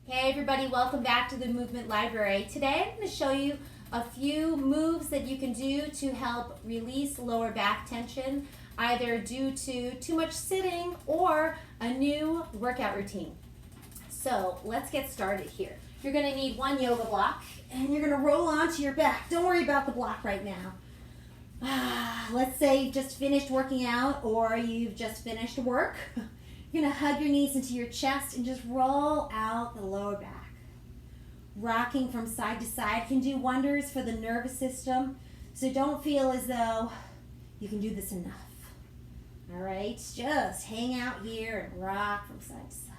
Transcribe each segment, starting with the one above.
Hey everybody, welcome back to the Movement Library. Today I'm going to show you a few moves that you can do to help release lower back tension, either due to too much sitting or a new workout routine. So let's get started here. You're going to need one yoga block and you're going to roll onto your back. Don't worry about the block right now. Let's say you've just finished working out or you've just finished work. You're going to hug your knees into your chest and just roll out the lower back. Rocking from side to side can do wonders for the nervous system, so don't feel as though you can do this enough. All right, just hang out here and rock from side to side.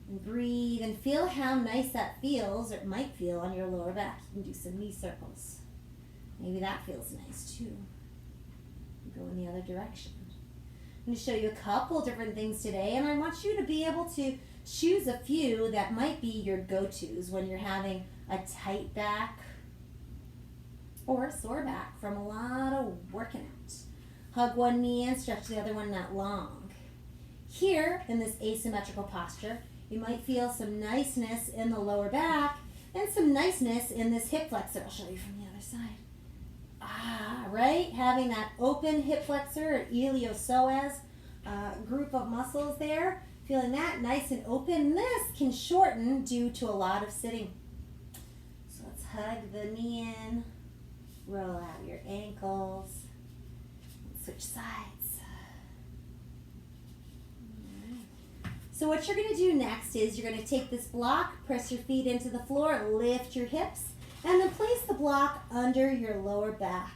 And breathe and feel how nice that feels, or it might feel, on your lower back. You can do some knee circles. Maybe that feels nice too. Go in the other direction. I'm going to show you a couple different things today, and I want you to be able to choose a few that might be your go-tos when you're having a tight back or a sore back from a lot of working out. Hug one knee and stretch the other one not long. Here, in this asymmetrical posture, you might feel some niceness in the lower back and some niceness in this hip flexor. I'll show you from the other side. Right? Having that open hip flexor or iliopsoas group of muscles there. Feeling that nice and open. This can shorten due to a lot of sitting. So let's hug the knee in. Roll out your ankles. Switch sides. Alright. So what you're going to do next is you're going to take this block, press your feet into the floor, lift your hips, and then place the block under your lower back.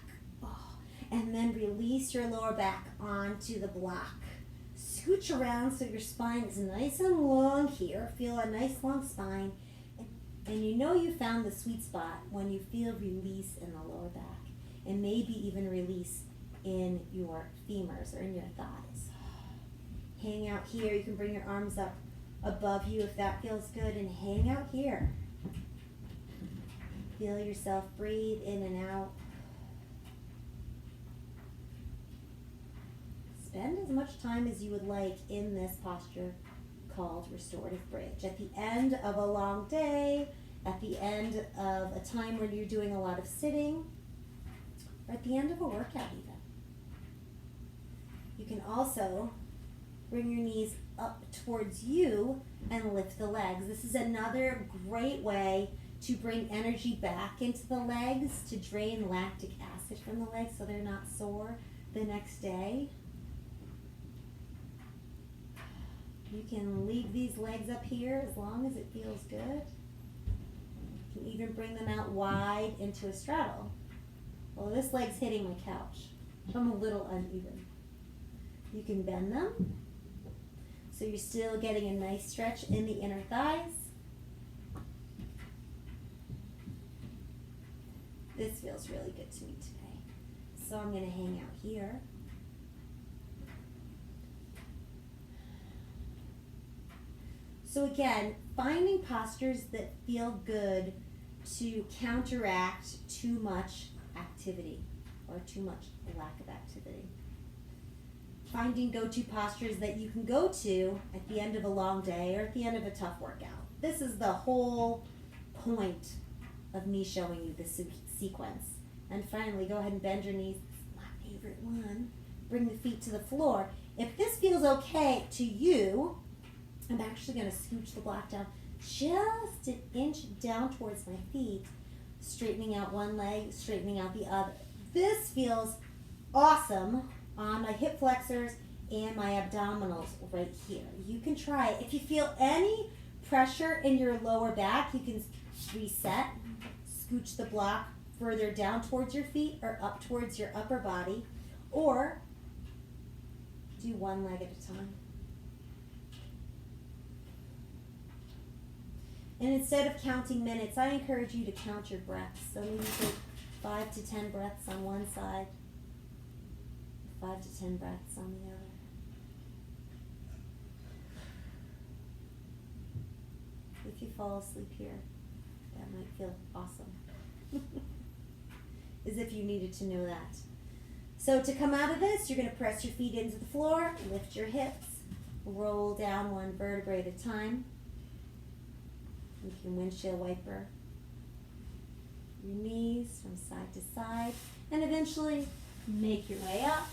And then release your lower back onto the block. Scooch around so your spine is nice and long here. Feel a nice long spine. And you know you found the sweet spot when you feel release in the lower back. And maybe even release in your femurs or in your thighs. Hang out here. You can bring your arms up above you if that feels good. And hang out here. Feel yourself breathe in and out. Spend as much time as you would like in this posture called restorative bridge. At the end of a long day, at the end of a time when you're doing a lot of sitting, or at the end of a workout even. You can also bring your knees up towards you and lift the legs. This is another great way to bring energy back into the legs, to drain lactic acid from the legs so they're not sore the next day. You can leave these legs up here as long as it feels good. You can even bring them out wide into a straddle. Well, this leg's hitting my couch. I'm a little uneven. You can bend them so you're still getting a nice stretch in the inner thighs. This feels really good to me today. So I'm going to hang out here. So again, finding postures that feel good to counteract too much activity or too much lack of activity. Finding go-to postures that you can go to at the end of a long day or at the end of a tough workout. This is the whole point of me showing you this sequence. And finally, go ahead and bend your knees. My favorite one. Bring the feet to the floor. If this feels okay to you, I'm actually going to scooch the block down just an inch down towards my feet, straightening out one leg, straightening out the other. This feels awesome on my hip flexors and my abdominals right here. You can try it. If you feel any pressure in your lower back, you can reset, scooch the block further down towards your feet or up towards your upper body, or do one leg at a time. And instead of counting minutes, I encourage you to count your breaths. So maybe take 5 to 10 breaths on one side, 5 to 10 breaths on the other. If you fall asleep here, that might feel awesome. As if you needed to know that. So to come out of this, you're going to press your feet into the floor, lift your hips, roll down one vertebrae at a time. You can windshield wiper your knees from side to side and eventually make your way up.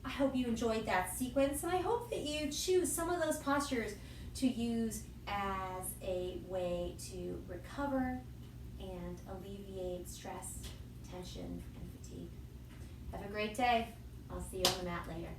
I hope you enjoyed that sequence, and I hope that you choose some of those postures to use as a way to recover and alleviate stress, tension, and fatigue. Have a great day. I'll see you on the mat later.